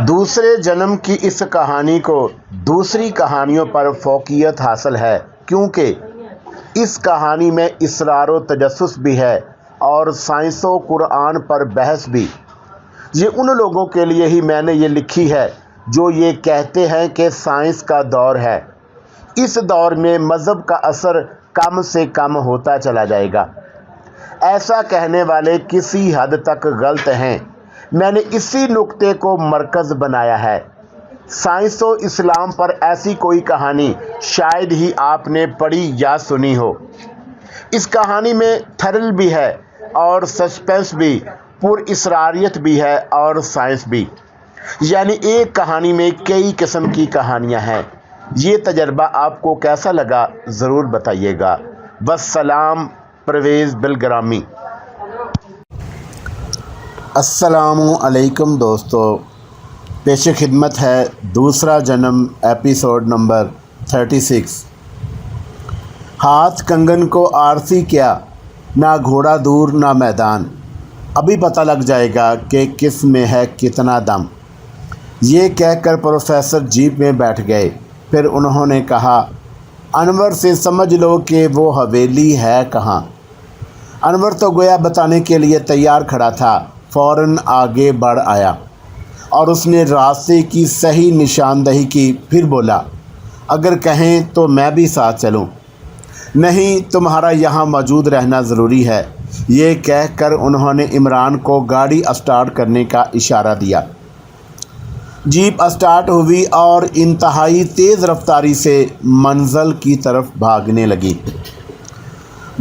دوسرے جنم کی اس کہانی کو دوسری کہانیوں پر فوقیت حاصل ہے، کیونکہ اس کہانی میں اصرار و تجسس بھی ہے اور سائنس و قرآن پر بحث بھی۔ یہ ان لوگوں کے لیے ہی میں نے یہ لکھی ہے جو یہ کہتے ہیں کہ سائنس کا دور ہے۔ اس دور میں مذہب کا اثر کم سے کم ہوتا چلا جائے گا۔ ایسا کہنے والے کسی حد تک غلط ہیں۔ میں نے اسی نقطے کو مرکز بنایا ہے۔ سائنس و اسلام پر ایسی کوئی کہانی شاید ہی آپ نے پڑھی یا سنی ہو۔ اس کہانی میں تھرل بھی ہے اور سسپینس بھی، پر اسراریت بھی ہے اور سائنس بھی، یعنی ایک کہانی میں کئی قسم کی کہانیاں ہیں۔ یہ تجربہ آپ کو کیسا لگا ضرور بتائیے گا۔ والسلام، پرویز بالگرامی۔ السلام علیکم دوستو، پیش خدمت ہے دوسرا جنم ایپیسوڈ نمبر 36۔ ہاتھ کنگن کو آرسی کیا، نہ گھوڑا دور نہ میدان، ابھی پتہ لگ جائے گا کہ کس میں ہے کتنا دم۔ یہ کہہ کر پروفیسر جیپ میں بیٹھ گئے۔ پھر انہوں نے کہا، انور سے سمجھ لو کہ وہ حویلی ہے کہاں۔ انور تو گویا بتانے کے لیے تیار کھڑا تھا، فوراً آگے بڑھ آیا اور اس نے راستے کی صحیح نشاندہی کی۔ پھر بولا، اگر کہیں تو میں بھی ساتھ چلوں۔ نہیں، تمہارا یہاں موجود رہنا ضروری ہے۔ یہ کہہ کر انہوں نے عمران کو گاڑی اسٹارٹ کرنے کا اشارہ دیا۔ جیپ اسٹارٹ ہوئی اور انتہائی تیز رفتاری سے منزل کی طرف بھاگنے لگی۔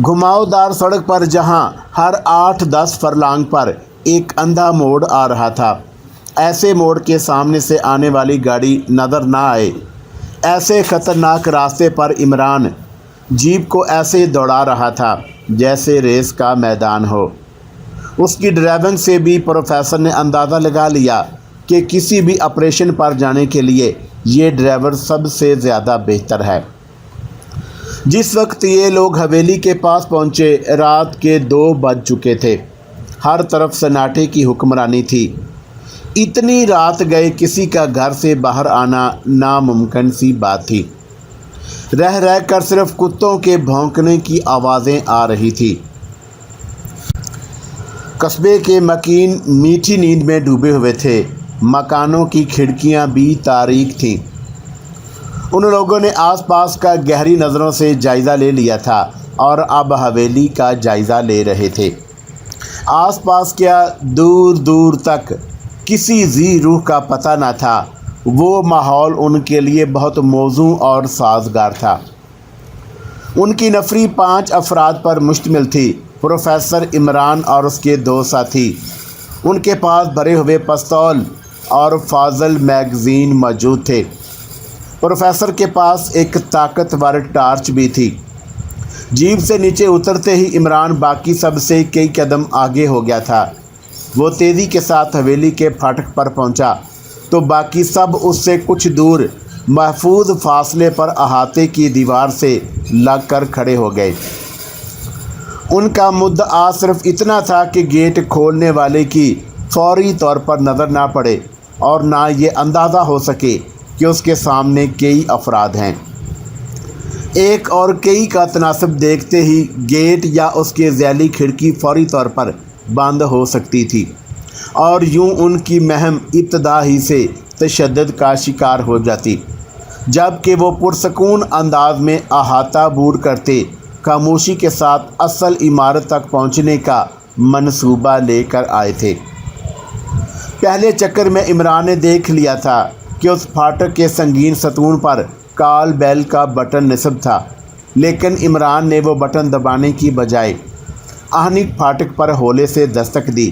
گھماؤ دار سڑک پر جہاں ہر 8-10 فرلانگ پر ایک اندھا موڑ آ رہا تھا، ایسے موڑ کے سامنے سے آنے والی گاڑی نظر نہ آئے، ایسے خطرناک راستے پر عمران جیپ کو ایسے دوڑا رہا تھا جیسے ریس کا میدان ہو۔ اس کی ڈرائیونگ سے بھی پروفیسر نے اندازہ لگا لیا کہ کسی بھی آپریشن پر جانے کے لیے یہ ڈرائیور سب سے زیادہ بہتر ہے۔ جس وقت یہ لوگ حویلی کے پاس پہنچے، رات کے 2 بج چکے تھے۔ ہر طرف سناٹے کی حکمرانی تھی۔ اتنی رات گئے کسی کا گھر سے باہر آنا ناممکن سی بات تھی۔ رہ رہ کر صرف کتوں کے بھونکنے کی آوازیں آ رہی تھی۔ قصبے کے مکین میٹھی نیند میں ڈوبے ہوئے تھے۔ مکانوں کی کھڑکیاں بھی تاریک تھیں۔ ان لوگوں نے آس پاس کا گہری نظروں سے جائزہ لے لیا تھا اور اب حویلی کا جائزہ لے رہے تھے۔ آس پاس کیا، دور دور تک کسی ذی روح کا پتہ نہ تھا۔ وہ ماحول ان کے لیے بہت موزوں اور سازگار تھا۔ ان کی نفری 5 افراد پر مشتمل تھی۔ پروفیسر عمران اور اس کے 2 ساتھی، ان کے پاس بھرے ہوئے پستول اور فاضل میگزین موجود تھے۔ پروفیسر کے پاس ایک طاقتور ٹارچ بھی تھی۔ جیپ سے نیچے اترتے ہی عمران باقی سب سے کئی قدم آگے ہو گیا تھا۔ وہ تیزی کے ساتھ حویلی کے پھاٹک پر پہنچا تو باقی سب اس سے کچھ دور محفوظ فاصلے پر احاطے کی دیوار سے لگ کر کھڑے ہو گئے۔ ان کا مدعا صرف اتنا تھا کہ گیٹ کھولنے والے کی فوری طور پر نظر نہ پڑے اور نہ یہ اندازہ ہو سکے کہ اس کے سامنے کئی افراد ہیں۔ ایک اور کئی کا تناسب دیکھتے ہی گیٹ یا اس کے ذیلی کھڑکی فوری طور پر بند ہو سکتی تھی اور یوں ان کی مہم ابتدا ہی سے تشدد کا شکار ہو جاتی، جبکہ وہ پرسکون انداز میں احاطہ بور کرتے خاموشی کے ساتھ اصل عمارت تک پہنچنے کا منصوبہ لے کر آئے تھے۔ پہلے چکر میں عمران نے دیکھ لیا تھا کہ اس پھاٹک کے سنگین ستون پر کال بیل کا بٹن نصب تھا، لیکن عمران نے وہ بٹن دبانے کی بجائے آہنی پھاٹک پر ہولے سے دستک دی۔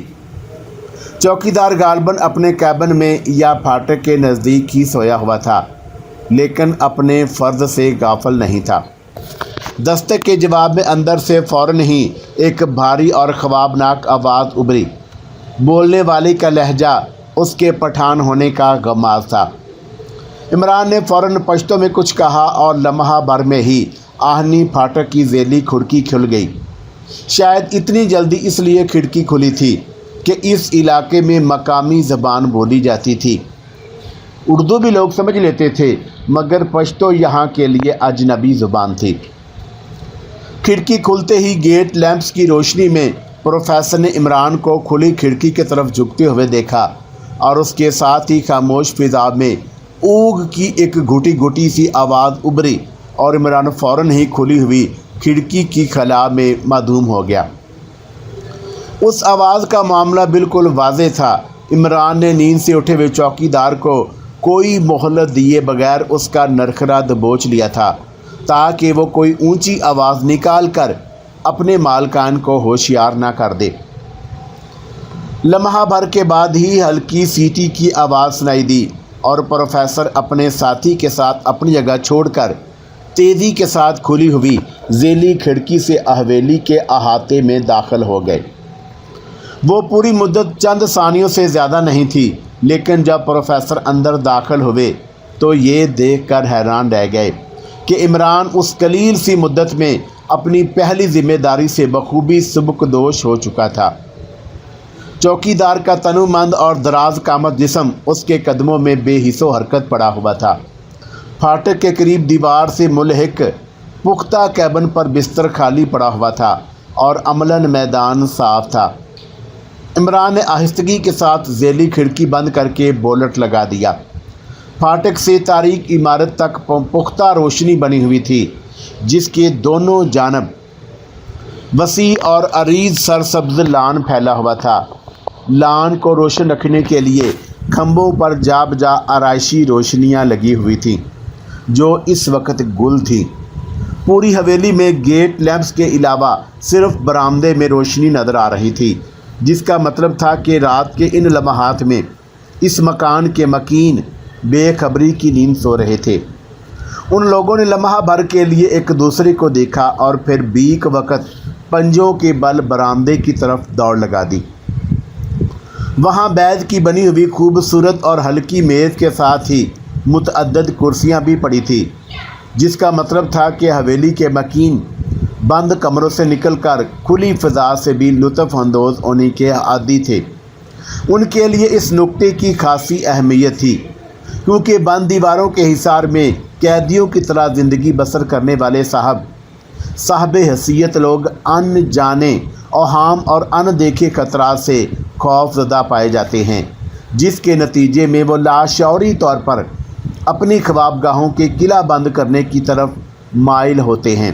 چوکیدار غالباً اپنے کیبن میں یا پھاٹک کے نزدیک ہی سویا ہوا تھا، لیکن اپنے فرض سے غافل نہیں تھا۔ دستک کے جواب میں اندر سے فوراً ہی ایک بھاری اور خوابناک آواز ابھری۔ بولنے والے کا لہجہ اس کے پٹھان ہونے کا غماز تھا۔ عمران نے فوراً پشتو میں کچھ کہا اور لمحہ بھر میں ہی آہنی پھاٹک کی ذیلی کھڑکی کھل گئی۔ شاید اتنی جلدی اس لیے کھڑکی کھلی تھی کہ اس علاقے میں مقامی زبان بولی جاتی تھی۔ اردو بھی لوگ سمجھ لیتے تھے، مگر پشتو یہاں کے لیے اجنبی زبان تھی۔ کھڑکی کھلتے ہی گیٹ لیمپس کی روشنی میں پروفیسر نے عمران کو کھلی کھڑکی کی طرف جھکتے ہوئے دیکھا، اور اس کے ساتھ ہی خاموش فضا میں اوگ کی ایک گھٹی گھٹی سی آواز ابھری، اور عمران فوراً ہی کھلی ہوئی کھڑکی کی خلا میں معدوم ہو گیا۔ اس آواز کا معاملہ بالکل واضح تھا۔ عمران نے نیند سے اٹھے ہوئے چوکیدار کو کوئی مہلت دیے بغیر اس کا نرخرا دبوچ لیا تھا، تاکہ وہ کوئی اونچی آواز نکال کر اپنے مالکان کو ہوشیار نہ کر دے۔ لمحہ بھر کے بعد ہی ہلکی سیٹی کی آواز سنائی دی، اور پروفیسر اپنے ساتھی کے ساتھ اپنی جگہ چھوڑ کر تیزی کے ساتھ کھلی ہوئی ذیلی کھڑکی سے حویلی کے احاطے میں داخل ہو گئے۔ وہ پوری مدت چند ثانیوں سے زیادہ نہیں تھی، لیکن جب پروفیسر اندر داخل ہوئے تو یہ دیکھ کر حیران رہ گئے کہ عمران اس قلیل سی مدت میں اپنی پہلی ذمہ داری سے بخوبی سبکدوش ہو چکا تھا۔ چوکیدار کا تنومند اور دراز قامت جسم اس کے قدموں میں بے حس و حرکت پڑا ہوا تھا۔ پھاٹک کے قریب دیوار سے ملحق پختہ کیبن پر بستر خالی پڑا ہوا تھا، اور عملاً میدان صاف تھا۔ عمران نے آہستگی کے ساتھ ذیلی کھڑکی بند کر کے بولٹ لگا دیا۔ پھاٹک سے تاریک عمارت تک پختہ روشنی بنی ہوئی تھی، جس کے دونوں جانب وسیع اور عریض سرسبز لان پھیلا ہوا تھا۔ لان کو روشن رکھنے کے لیے کھمبوں پر جا بجا آرائشی روشنیاں لگی ہوئی تھیں، جو اس وقت گل تھیں۔ پوری حویلی میں گیٹ لیمپس کے علاوہ صرف برآمدے میں روشنی نظر آ رہی تھی، جس کا مطلب تھا کہ رات کے ان لمحات میں اس مکان کے مکین بے خبری کی نیند سو رہے تھے۔ ان لوگوں نے لمحہ بھر کے لیے ایک دوسرے کو دیکھا، اور پھر بیک وقت پنجوں کے بل برآمدے کی طرف دوڑ لگا دی۔ وہاں بیج کی بنی ہوئی خوبصورت اور ہلکی میز کے ساتھ ہی متعدد کرسیاں بھی پڑی تھیں، جس کا مطلب تھا کہ حویلی کے مکین بند کمروں سے نکل کر کھلی فضا سے بھی لطف اندوز ہونے کے عادی تھے۔ ان کے لیے اس نکتے کی خاصی اہمیت تھی، کیونکہ بند دیواروں کے حصار میں قیدیوں کی طرح زندگی بسر کرنے والے صاحب حیثیت لوگ ان جانے اوہام اور ان دیکھے خطرات سے خوف زدہ پائے جاتے ہیں، جس کے نتیجے میں وہ لاشعوری طور پر اپنی خوابگاہوں کے قلعہ بند کرنے کی طرف مائل ہوتے ہیں۔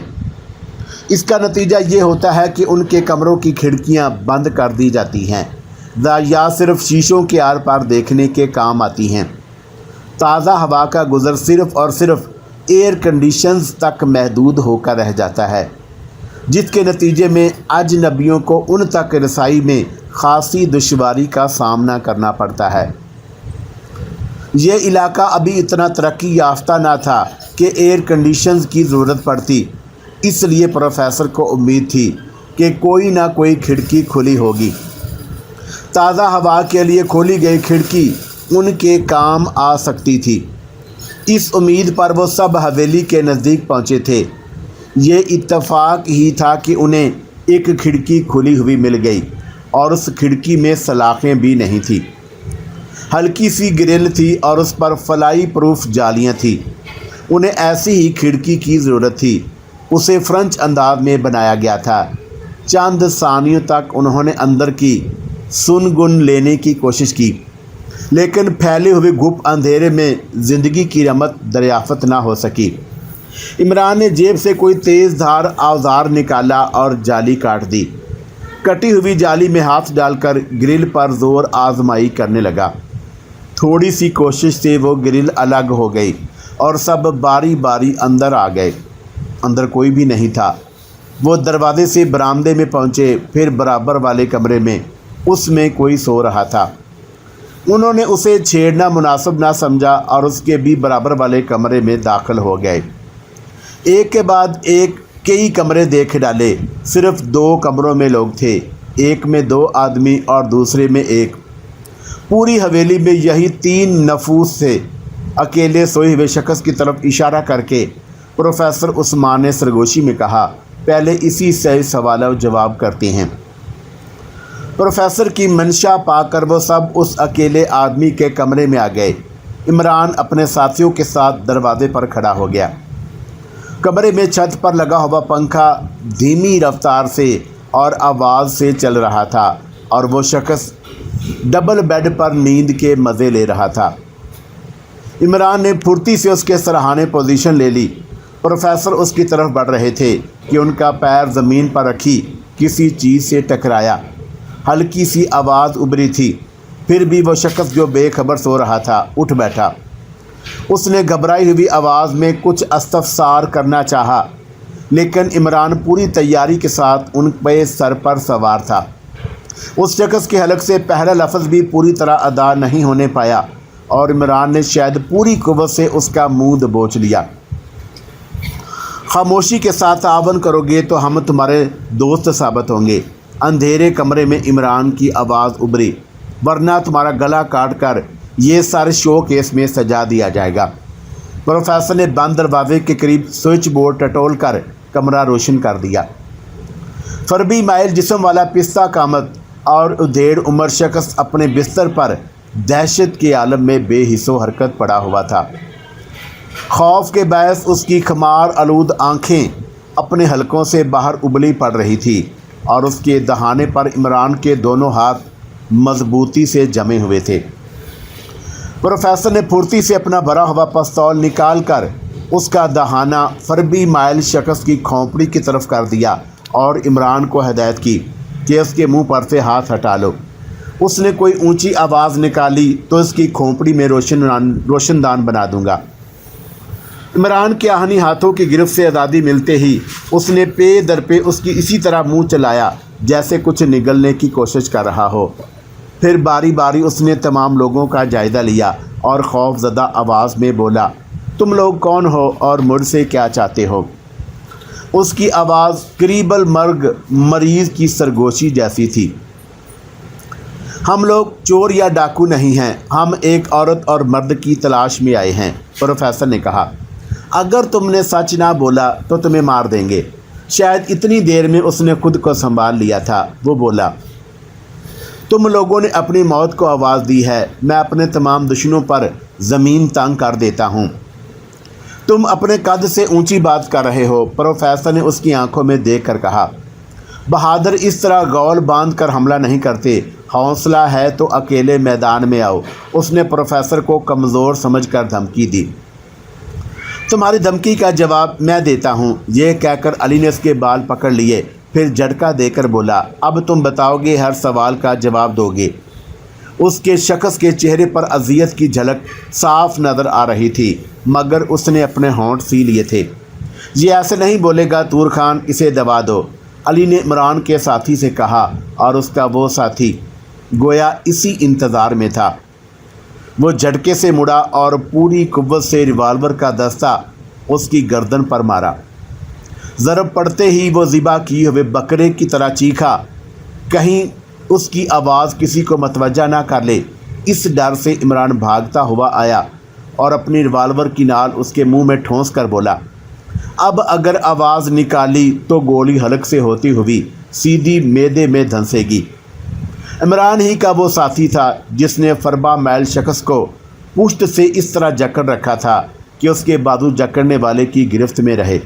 اس کا نتیجہ یہ ہوتا ہے کہ ان کے کمروں کی کھڑکیاں بند کر دی جاتی ہیں، یا صرف شیشوں کے آر پار دیکھنے کے کام آتی ہیں۔ تازہ ہوا کا گزر صرف اور صرف ایئر کنڈیشنز تک محدود ہو کر رہ جاتا ہے، جس کے نتیجے میں اجنبیوں کو ان تک رسائی میں خاصی دشواری کا سامنا کرنا پڑتا ہے۔ یہ علاقہ ابھی اتنا ترقی یافتہ نہ تھا کہ ایئر کنڈیشنز کی ضرورت پڑتی، اس لیے پروفیسر کو امید تھی کہ کوئی نہ کوئی کھڑکی کھلی ہوگی۔ تازہ ہوا کے لیے کھولی گئی کھڑکی ان کے کام آ سکتی تھی۔ اس امید پر وہ سب حویلی کے نزدیک پہنچے تھے۔ یہ اتفاق ہی تھا کہ انہیں ایک کھڑکی کھلی ہوئی مل گئی، اور اس کھڑکی میں سلاخیں بھی نہیں تھیں۔ ہلکی سی گرل تھی اور اس پر فلائی پروف جالیاں تھیں۔ انہیں ایسی ہی کھڑکی کی ضرورت تھی۔ اسے فرنچ انداز میں بنایا گیا تھا۔ چند ثانیوں تک انہوں نے اندر کی سنگن لینے کی کوشش کی، لیکن پھیلے ہوئے گپ اندھیرے میں زندگی کی رحمت دریافت نہ ہو سکی۔ عمران نے جیب سے کوئی تیز دھار اوزار نکالا اور جالی کاٹ دی۔ کٹی ہوئی جالی میں ہاتھ ڈال کر گرل پر زور آزمائی کرنے لگا۔ تھوڑی سی کوشش سے وہ گرل الگ ہو گئی، اور سب باری باری اندر آ گئے۔ اندر کوئی بھی نہیں تھا۔ وہ دروازے سے برآمدے میں پہنچے، پھر برابر والے کمرے میں، اس میں کوئی سو رہا تھا۔ انہوں نے اسے چھیڑنا مناسب نہ سمجھا، اور اس کے بھی برابر والے کمرے میں داخل ہو گئے۔ ایک کے بعد ایک کئی کمرے دیکھ ڈالے۔ صرف 2 کمروں میں لوگ تھے، ایک میں 2 آدمی اور دوسرے میں 1۔ پوری حویلی میں یہی 3 نفوس تھے۔ اکیلے سوئے ہوئے شخص کی طرف اشارہ کر کے پروفیسر عثمان نے سرگوشی میں کہا، پہلے اسی سے سوال و جواب کرتے ہیں۔ प्रोफेसर की मंशा पाकर वो सब उस अकेले आदमी के कमरे में आ गए। इमरान अपने साथियों के साथ दरवाजे पर खड़ा हो गया। कमरे में छत पर लगा हुआ पंखा धीमी रफ्तार से और आवाज़ से चल रहा था और वो शख्स डबल बेड पर नींद के मज़े ले रहा था। इमरान ने फुर्ती से उसके सराहने पोजीशन ले ली। प्रोफेसर उसकी तरफ बढ़ रहे थे कि उनका पैर ज़मीन पर रखी किसी चीज़ से टकराया। हल्की सी आवाज़ उभरी थी। फिर भी वो शख्स जो बेखबर सो रहा था उठ बैठा। उसने घबराई हुई आवाज़ में कुछ इस्तफसार करना चाहा, लेकिन इमरान पूरी तैयारी के साथ उन पे सर पर सवार था। उस शख्स के हलक से पहला लफ्ज़ भी पूरी तरह अदा नहीं होने पाया और इमरान ने शायद पूरी कुव्वत से उसका मुंह दबोच लिया। खामोशी के साथ तावन करोगे तो हम तुम्हारे दोस्त साबित होंगे। अंधेरे कमरे में इमरान की आवाज़ उभरी, वरना तुम्हारा गला काट कर ये सारे शो केस में सजा दिया जाएगा। प्रोफेसर ने बंद दरवाजे के करीब स्विच बोर्ड टटोल कर कमरा रोशन कर दिया। फरबी माइल जिस्म वाला पिस्ता कामत और उधेड़ उम्र शख्स अपने बिस्तर पर दहशत के आलम में बेहिस्सो हरकत पड़ा हुआ था। खौफ के बायस उसकी खमार आलूद आँखें अपने हलकों से बाहर उबली पड़ रही थी और उसके दहाने पर इमरान के दोनों हाथ मजबूती से जमे हुए थे। प्रोफेसर ने फुर्ती से अपना भरा हुआ पिस्तौल निकाल कर उसका दहाना फरबी माइल शख्स की खोपड़ी की तरफ कर दिया और इमरान को हिदायत की कि उसके मुंह पर से हाथ हटा लो। उसने कोई ऊंची आवाज़ निकाली तो इसकी खोपड़ी में रोशनदान बना दूंगा। इमरान के आहनी हाथों की गिरफ्त से आज़ादी मिलते ही उसने पे दर पे उसकी इसी तरह मुंह चलाया जैसे कुछ निगलने की कोशिश कर रहा हो। फिर बारी बारी उसने तमाम लोगों का जायज़ा लिया और खौफज़दा आवाज़ में बोला, तुम लोग कौन हो और मुझसे क्या चाहते हो? उसकी आवाज़ करीबल मर्ग मरीज़ की सरगोशी जैसी थी। हम लोग चोर या डाकू नहीं हैं, हम एक औरत और मर्द की तलाश में आए हैं, प्रोफेसर ने कहा। अगर तुमने सच ना बोला तो तुम्हें मार देंगे। शायद इतनी देर में उसने खुद को संभाल लिया था। वो बोला, तुम लोगों ने अपनी मौत को आवाज़ दी है, मैं अपने तमाम दुश्मनों पर ज़मीन तंग कर देता हूँ। तुम अपने कद से ऊंची बात कर रहे हो, प्रोफेसर ने उसकी आंखों में देख कर कहा। बहादुर इस तरह गौल बांध कर हमला नहीं करते, हौसला है तो अकेले मैदान में आओ। उसने प्रोफेसर को कमज़ोर समझकर धमकी दी। तुम्हारी धमकी का जवाब मैं देता हूँ, ये कहकर अली ने उसके बाल पकड़ लिए। फिर झटका देकर बोला, अब तुम बताओगे, हर सवाल का जवाब दोगे। उसके शख्स के चेहरे पर अजियत की झलक साफ नज़र आ रही थी, मगर उसने अपने होंठ सी लिए थे। ये ऐसे नहीं बोलेगा तूर खान, इसे दबा दो, अली ने इमरान के साथी से कहा और उसका वो साथी गोया इसी इंतज़ार में था। वो झटके से मुड़ा और पूरी कुव्वत से रिवाल्वर का दस्ता उसकी गर्दन पर मारा। ज़रब पड़ते ही वो ज़िबा किए हुए बकरे की तरह चीखा। कहीं उसकी आवाज़ किसी को मतवज्जा ना कर ले, इस डर से इमरान भागता हुआ आया और अपनी रिवाल्वर की नाल उसके मुंह में ठोंस कर बोला, अब अगर आवाज़ निकाली तो गोली हलक से होती हुई सीधी मैदे में धंसेगी। इमरान ही का वो साथी था जिसने फरबा मैल शख्स को पुश्त से इस तरह जकड़ रखा था कि उसके बाजू जकड़ने वाले की गिरफ्त में रहे।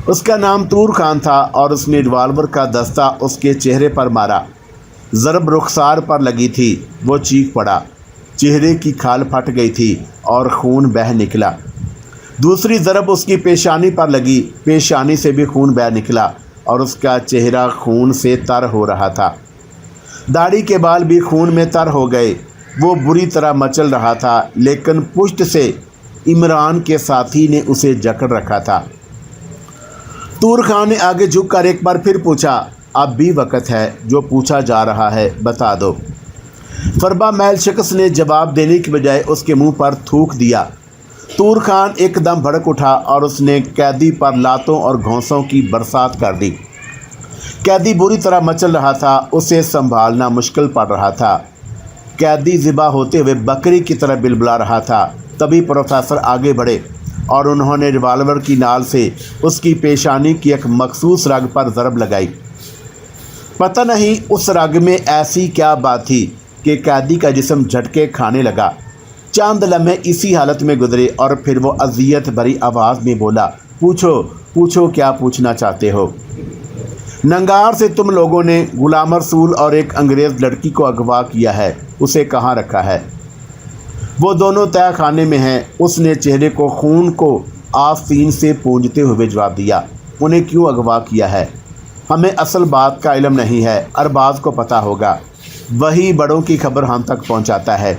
उसका नाम तूर खान था और उसने रिवाल्वर का दस्ता उसके चेहरे पर मारा। ज़रब रुखसार पर लगी थी। वो चीख पड़ा, चेहरे की खाल फट गई थी और खून बह निकला। दूसरी ज़रब उसकी पेशानी पर लगी, पेशानी से भी खून बह निकला और उसका चेहरा खून से तर हो रहा था। दाढ़ी के बाल भी खून में तर हो गए। वो बुरी तरह मचल रहा था, लेकिन पुश्त से इमरान के साथी ने उसे जकड़ रखा था। तूर खान ने आगे झुककर एक बार फिर पूछा, अब भी वक़्त है, जो पूछा जा रहा है बता दो। फरबा महल शख्स ने जवाब देने की बजाय उसके मुंह पर थूक दिया। तूर खान एकदम भड़क उठा और उसने कैदी पर लातों और घोंसों की बरसात कर दी। कैदी बुरी तरह मचल रहा था, उसे संभालना मुश्किल पड़ रहा था। कैदी ज़िबा होते हुए बकरी की तरह बिलबिला रहा था। तभी प्रोफेसर आगे बढ़े और उन्होंने रिवाल्वर की नाल से उसकी पेशानी की एक मखसूस रग पर ज़रब लगाई। पता नहीं उस रग में ऐसी क्या बात थी कि कैदी का जिस्म झटके खाने लगा। चंद लम्हे इसी हालत में गुजरे और फिर वो अजियत भरी आवाज़ में बोला, पूछो पूछो, क्या पूछना चाहते हो? नंगार से तुम लोगों ने गुलाम रसूल और एक अंग्रेज़ लड़की को अगवा किया है, उसे कहाँ रखा है? वो दोनों तय खाने में हैं। उसने चेहरे को खून को आस्तीन से पूंजते हुए जवाब दिया, उन्हें क्यों अगवा किया है? हमें असल बात का इल्म नहीं है, अरबाज को पता होगा, वही बड़ों की खबर हम तक पहुंचाता है।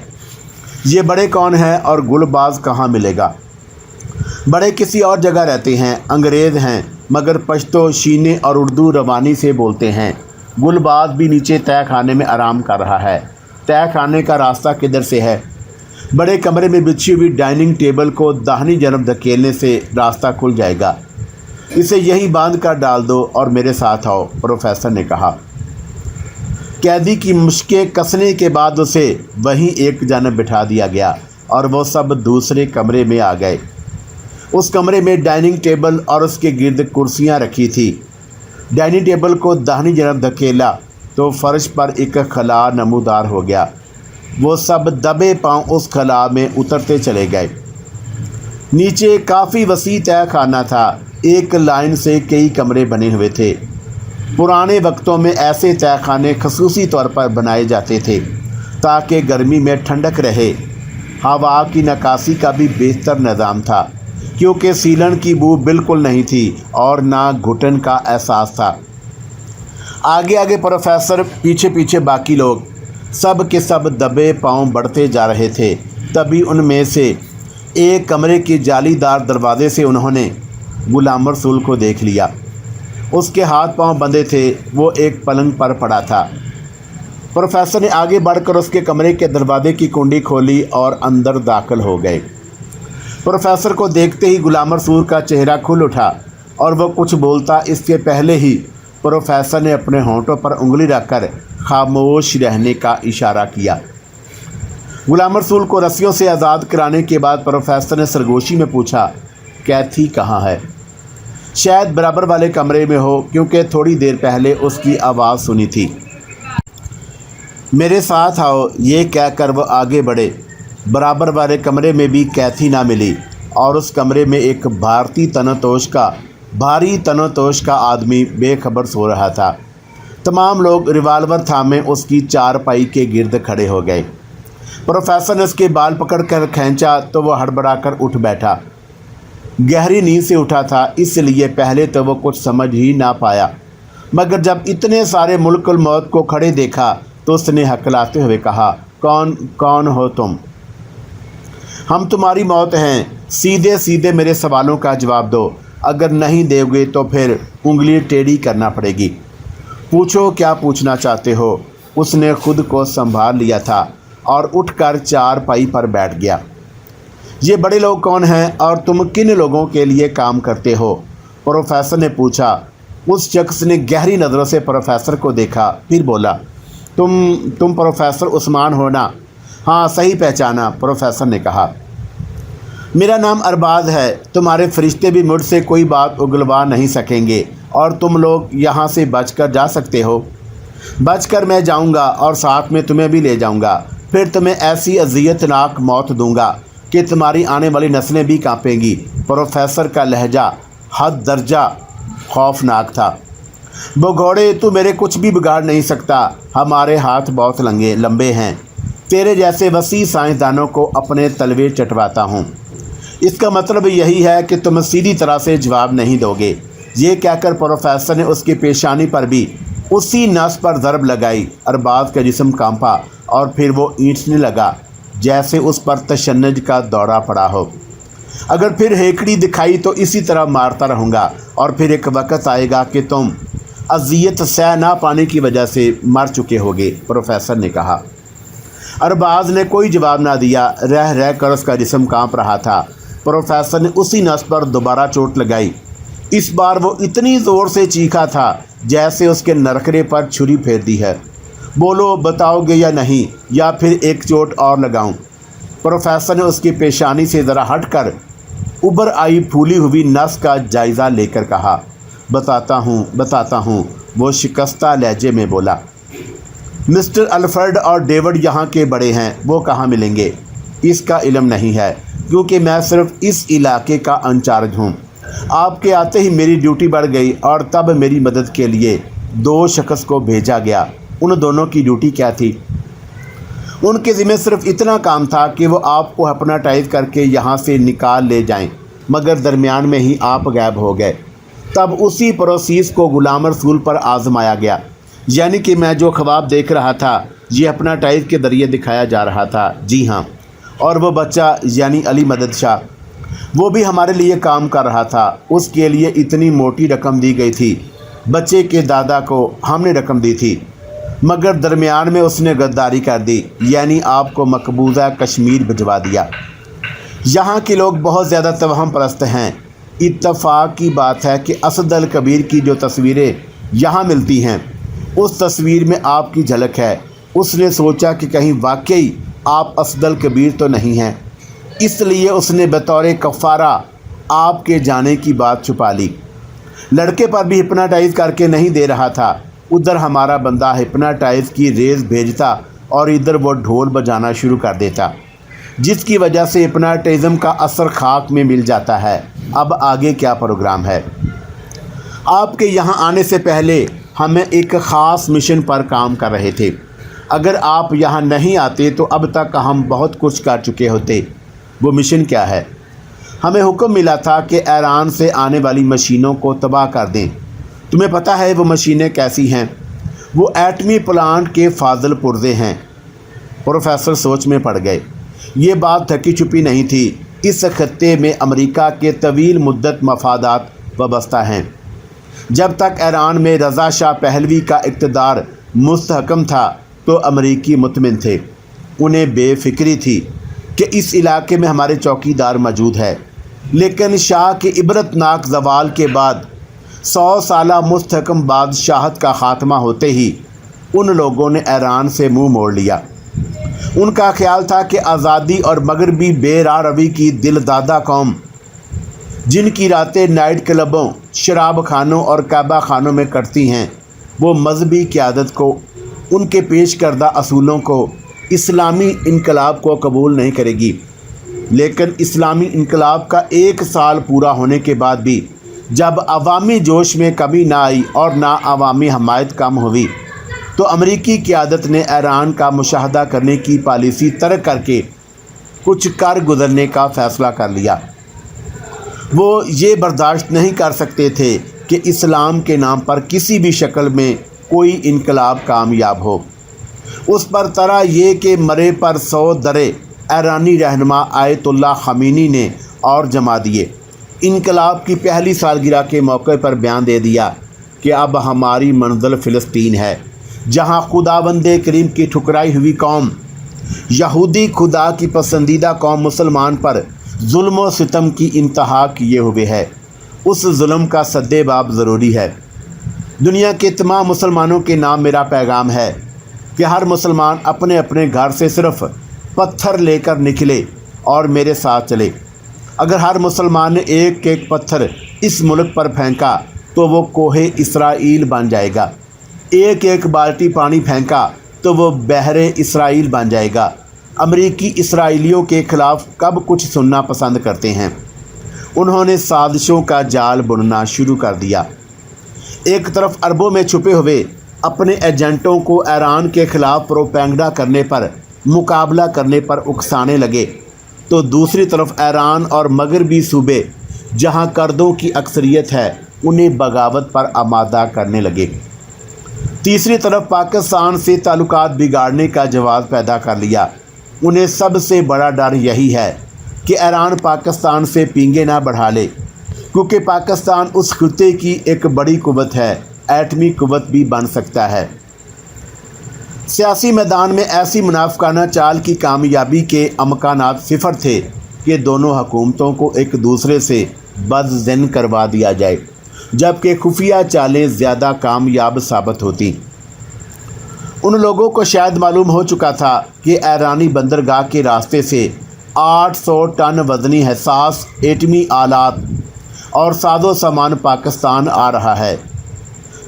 ये बड़े कौन हैं और गुलबाज कहाँ मिलेगा? बड़े किसी और जगह रहते हैं, अंग्रेज़ हैं, मगर पश्तो, शीने और उर्दू रवानी से बोलते हैं। गुलबाज भी नीचे तय खाने में आराम कर रहा है। तय खाने का रास्ता किधर से है? बड़े कमरे में बिछी हुई डाइनिंग टेबल को दाहिनी जानब धकेलने से रास्ता खुल जाएगा। इसे यहीं बांध कर डाल दो और मेरे साथ आओ, प्रोफेसर ने कहा। कैदी की मुश्कें कसने के बाद उसे वहीं एक जानब बिठा दिया गया और वो सब दूसरे कमरे में आ गए। उस कमरे में डाइनिंग टेबल और उसके गिर्द कुर्सियां रखी थी। डाइनिंग टेबल को दाहिनी जानब धकेला तो फर्श पर एक खला नमूदार हो गया। वो सब दबे पांव उस खला में उतरते चले गए। नीचे काफ़ी वसी तय खाना था। एक लाइन से कई कमरे बने हुए थे। पुराने वक्तों में ऐसे तय खाने खसूसी तौर पर बनाए जाते थे ताकि गर्मी में ठंडक रहे। हवा की निकासी का भी बेहतर निज़ाम था क्योंकि सीलन की बू बिल्कुल नहीं थी और ना घुटन का एहसास था। आगे आगे प्रोफेसर, पीछे पीछे बाकी लोग, सब के सब दबे पांव बढ़ते जा रहे थे। तभी उनमें से एक कमरे के जालीदार दरवाजे से उन्होंने गुलाम रसूल को देख लिया। उसके हाथ पांव बंधे थे, वो एक पलंग पर पड़ा था। प्रोफेसर ने आगे बढ़कर उसके कमरे के दरवाजे की कुंडी खोली और अंदर दाखिल हो गए। प्रोफेसर को देखते ही गुलाम रसूल का चेहरा खुल उठा और वह कुछ बोलता इसके पहले ही प्रोफेसर ने अपने होंठों पर उंगली रखकर खामोश रहने का इशारा किया। गुलाम रसूल को रस्सियों से आज़ाद कराने के बाद प्रोफेसर ने सरगोशी में पूछा, कैथी कहाँ है? शायद बराबर वाले कमरे में हो, क्योंकि थोड़ी देर पहले उसकी आवाज़ सुनी थी। मेरे साथ आओ, ये कहकर वो आगे बढ़े। बराबर वाले कमरे में भी कैथी ना मिली और उस कमरे में एक भारी तनोतोश का आदमी बेखबर सो रहा था। तमाम लोग रिवाल्वर थामे उसकी चारपाई के गिर्द खड़े हो गए। प्रोफेसर ने उसके बाल पकड़कर खींचा तो वो हड़बड़ाकर उठ बैठा। गहरी नींद से उठा था, इसलिए पहले तो वो कुछ समझ ही ना पाया, मगर जब इतने सारे मुल्कुल मौत को खड़े देखा तो उसने हकलाते हुए कहा, कौन हो तुम? हम तुम्हारी मौत हैं। सीधे सीधे मेरे सवालों का जवाब दो। अगर नहीं दोगे तो फिर उंगली टेढ़ी करना पड़ेगी। पूछो, क्या पूछना चाहते हो? उसने खुद को संभाल लिया था और उठकर चारपाई पर बैठ गया। ये बड़े लोग कौन हैं और तुम किन लोगों के लिए काम करते हो? प्रोफेसर ने पूछा। उस शख्स ने गहरी नज़रों से प्रोफेसर को देखा, फिर बोला, तुम प्रोफेसर उस्मान हो ना? हाँ, सही पहचाना, प्रोफेसर ने कहा। मेरा नाम अरबाज है। तुम्हारे फरिश्ते भी मुझसे कोई बात उगलवा नहीं सकेंगे और तुम लोग यहाँ से बचकर जा सकते हो। बचकर मैं जाऊँगा और साथ में तुम्हें भी ले जाऊँगा। फिर तुम्हें ऐसी अजियतनाक मौत दूँगा कि तुम्हारी आने वाली नस्लें भी कांपेंगी। प्रोफेसर का लहजा हद दर्जा खौफनाक था। भगोड़े, तू मेरे कुछ भी बिगाड़ नहीं सकता। हमारे हाथ बहुत लंबे हैं। तेरे जैसे वसी साइंसदानों को अपने तलवे चटवाता हूँ। इसका मतलब यही है कि तुम सीधी तरह से जवाब नहीं दोगे। ये कहकर प्रोफेसर ने उसकी पेशानी पर भी उसी नस पर ज़रब लगाई। अरबाज का जिस्म कांपा और फिर वो ईंटने लगा जैसे उस पर तशन्नुज का दौरा पड़ा हो। अगर फिर हेकड़ी दिखाई तो इसी तरह मारता रहूँगा और फिर एक वक्त आएगा कि तुम अजियत सह ना पाने की वजह से मर चुके होगे, प्रोफेसर ने कहा। अरबाज ने कोई जवाब ना दिया। रह रह कर उसका जिस्म कांप रहा था। प्रोफेसर ने उसी नस पर दोबारा चोट लगाई। इस बार वो इतनी ज़ोर से चीखा था जैसे उसके नरकरे पर छुरी फेर दी है। बोलो, बताओगे या नहीं, या फिर एक चोट और लगाऊं? प्रोफेसर ने उसकी पेशानी से ज़रा हटकर उबर आई फूली हुई नस का जायज़ा लेकर कहा, बताता हूँ। वो शिकस्तہ लहजे में बोला। मिस्टर अल्फ्रेड और डेविड यहाँ के बड़े हैं, वो कहाँ मिलेंगे? इसका इल्म नहीं है, क्योंकि मैं सिर्फ इस इलाके का इंचार्ज हूँ। आपके आते ही मेरी ड्यूटी बढ़ गई और तब मेरी मदद के लिए 2 शख्स को भेजा गया। उन दोनों की ड्यूटी क्या थी? उनके ज़िम्मे सिर्फ इतना काम था कि वो आपको हिप्नोटाइज करके यहाँ से निकाल ले जाएं, मगर दरमियान में ही आप गायब हो गए। तब उसी प्रोसेस को गुलाम रसूल पर आजमाया गया, यानी कि मैं जो ख्वाब देख रहा था ये हिप्नोटाइज के ज़रिए दिखाया जा रहा था। जी हाँ, और वो बच्चा यानी अली मदद शाह, वो भी हमारे लिए काम कर रहा था। उसके लिए इतनी मोटी रकम दी गई थी। बच्चे के दादा को हमने रकम दी थी, मगर दरमियान में उसने गद्दारी कर दी, यानी आपको मकबूजा कश्मीर भिजवा दिया। यहाँ के लोग बहुत ज़्यादा तवहम परस्त हैं। इत्तफाक की बात है कि असद अल कबीर की जो तस्वीरें यहाँ मिलती हैं, उस तस्वीर में आपकी झलक है। उसने सोचा कि कहीं वाकई आप असद अल कबीर तो नहीं हैं, इसलिए उसने बतौर कफ़ारा आपके जाने की बात छुपा ली। लड़के पर भी हिप्नोटाइज करके नहीं दे रहा था। उधर हमारा बंदा हिप्नोटाइज की रेज़ भेजता और इधर वो ढोल बजाना शुरू कर देता, जिसकी वजह से हिप्नोटिज़म का असर खाक में मिल जाता है। अब आगे क्या प्रोग्राम है? आपके यहाँ आने से पहले हमें एक ख़ास मिशन पर काम कर रहे थे। अगर आप यहाँ नहीं आते तो अब तक हम बहुत कुछ कर चुके होते। वो मिशन क्या है? हमें हुक्म मिला था कि ईरान से आने वाली मशीनों को तबाह कर दें। तुम्हें पता है वो मशीनें कैसी हैं? वो एटमी प्लांट के फाजल पुर्जे हैं। प्रोफेसर सोच में पड़ गए। ये बात थकी छुपी नहीं थी। इस खत्ते में अमेरिका के तवील मुद्दत मफादात वाबस्ता हैं। जब तक ईरान में रज़ा शाह पहलवी का इक़्तिदार मुस्तहकम था तो अमरीकी मुतमिन थे। उन्हें बेफिक्री थी कि इस इलाके में हमारे चौकीदार मौजूद है। लेकिन शाह के इबरतनाक ज़वाल के बाद 100 साला मुस्तहकम बादशाहत का ख़ात्मा होते ही उन लोगों ने ईरान से मुंह मोड़ लिया। उनका ख्याल था कि आज़ादी और मगरबी बेरारवी की दिलदादा कौम, जिनकी रातें नाइट क्लबों, शराब खानों और काबा खानों में कटती हैं, वो मजहबी क़यादत को, उनके पेश करदा असूलों को, इस्लामी इनकलाब को कबूल नहीं करेगी। लेकिन इस्लामी इनकलाब का 1 साल पूरा होने के बाद भी जब अवामी जोश में कमी ना आई और ना अवामी हमायत कम हुई, तो अमरीकी क़यादत ने ईरान का मुशाहदा करने की पॉलिसी तर्क करके कुछ कर गुजरने का फ़ैसला कर लिया। वो ये बर्दाश्त नहीं कर सकते थे कि इस्लाम के नाम पर किसी भी शक्ल में कोई इनकलाब कामयाब हो। उस पर तरह ये कि मरे पर 100 दरे ईरानी रहनुमा आयतुल्लाह ख़मीनी ने और जमा दिए। इनकलाब की पहली सालगिरह के मौके पर बयान दे दिया कि अब हमारी मंजिल फ़िलिस्तीन है, जहाँ खुदावंदे करीम की ठुकराई हुई कौम, यहूदी खुदा की पसंदीदा कौम मुसलमान पर जुल्म व सितम की इंतहा किए हुए है। उस जुल्म का सद्देबाब ज़रूरी है। दुनिया के तमाम मुसलमानों के नाम मेरा पैगाम है कि हर मुसलमान अपने अपने घर से सिर्फ पत्थर लेकर निकले और मेरे साथ चले। अगर हर मुसलमान ने एक एक पत्थर इस मुल्क पर फेंका तो वो कोहे इसराइल बन जाएगा। एक एक बाल्टी पानी फेंका तो वो बहरे इसराइल बन जाएगा। अमरीकी इसराइलियों के ख़िलाफ़ कब कुछ सुनना पसंद करते हैं। उन्होंने साजिशों का जाल बुनना शुरू कर दिया। एक तरफ अरबों में छुपे हुए अपने एजेंटों को ईरान के ख़िलाफ़ प्रोपेगेंडा करने पर, मुकाबला करने पर उकसाने लगे, तो दूसरी तरफ ईरान और मगरबी सूबे जहां कर्दों की अक्सरियत है, उन्हें बगावत पर आमादा करने लगे। तीसरी तरफ पाकिस्तान से ताल्लुकात बिगाड़ने का जवाब पैदा कर लिया। उन्हें सबसे बड़ा डर यही है कि ईरान पाकिस्तान से पींगे ना बढ़ा ले, क्योंकि पाकिस्तान उस खित्ते की एक बड़ी कुव्वत है, एटमी कुव्वत भी बन सकता है। सियासी मैदान में ऐसी मुनाफिकाना चाल की कामयाबी के अमकानात सिफर थे कि दोनों हुकूमतों को एक दूसरे से बदज़न करवा दिया जाए, जबकि खुफिया चालें ज़्यादा कामयाब साबित होती। उन लोगों को शायद मालूम हो चुका था कि ईरानी बंदरगाह के रास्ते से 800 टन वज़नी हसास एटमी आलात और साजो सामान पाकिस्तान आ रहा है।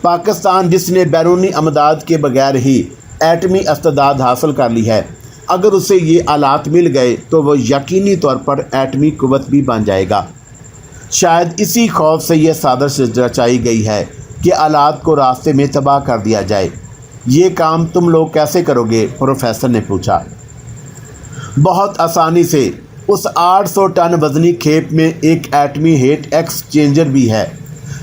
पाकिस्तान जिसने बैरूनी अमदाद के बगैर ही एटमी इस्तदाद हासिल कर ली है, अगर उसे ये आलात मिल गए तो वो यकीनी तौर पर एटमी कुव्वत भी बन जाएगा। शायद इसी खौफ से यह साजिश रचाई गई है कि आलात को रास्ते में तबाह कर दिया जाए। ये काम तुम लोग कैसे करोगे? प्रोफेसर ने पूछा। बहुत आसानी से। उस 800 टन वजनी खेप में एक एटमी हीट एक्सचेंजर भी है,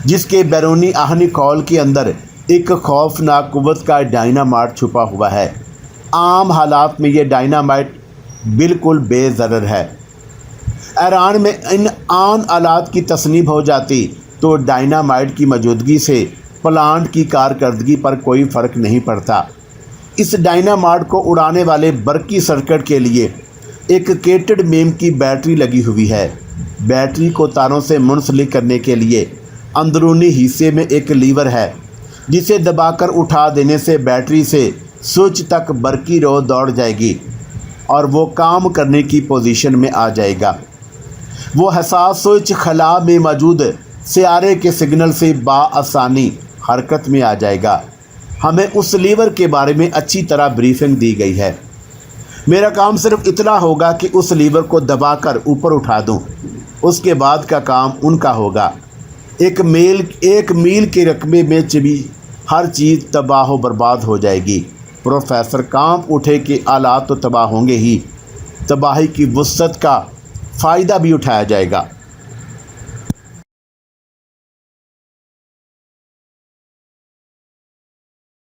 जिसके बैरूनी आहनी कॉल के अंदर एक खौफनाक कुव्वत का डायनामाइट छुपा हुआ है। आम हालात में यह डायनामाइट बिल्कुल बेज़रर है। ईरान में इन आन आलात की तस्नीब हो जाती तो डायनामाइट की मौजूदगी से प्लांट की कारकर्दगी पर कोई फ़र्क नहीं पड़ता। इस डायनामाइट को उड़ाने वाले बरकी सर्किट के लिए एक केटेड मेम की बैटरी लगी हुई है। बैटरी को तारों से मुंसलिक करने के लिए अंदरूनी हिस्से में एक लीवर है, जिसे दबाकर उठा देने से बैटरी से स्विच तक बरकी रो दौड़ जाएगी और वो काम करने की पोजीशन में आ जाएगा। वो हसास स्विच खला में मौजूद सियारे के सिग्नल से बाआसानी हरकत में आ जाएगा। हमें उस लीवर के बारे में अच्छी तरह ब्रीफिंग दी गई है। मेरा काम सिर्फ इतना होगा कि उस लीवर को दबाकर ऊपर उठा दूं। उसके बाद का काम उनका होगा। एक मील के रकबे में भी हर चीज़ तबाह बर्बाद हो जाएगी। प्रोफेसर कांप उठे कि आलात तो तबाह होंगे ही, तबाही की वुसअत का फ़ायदा भी उठाया जाएगा।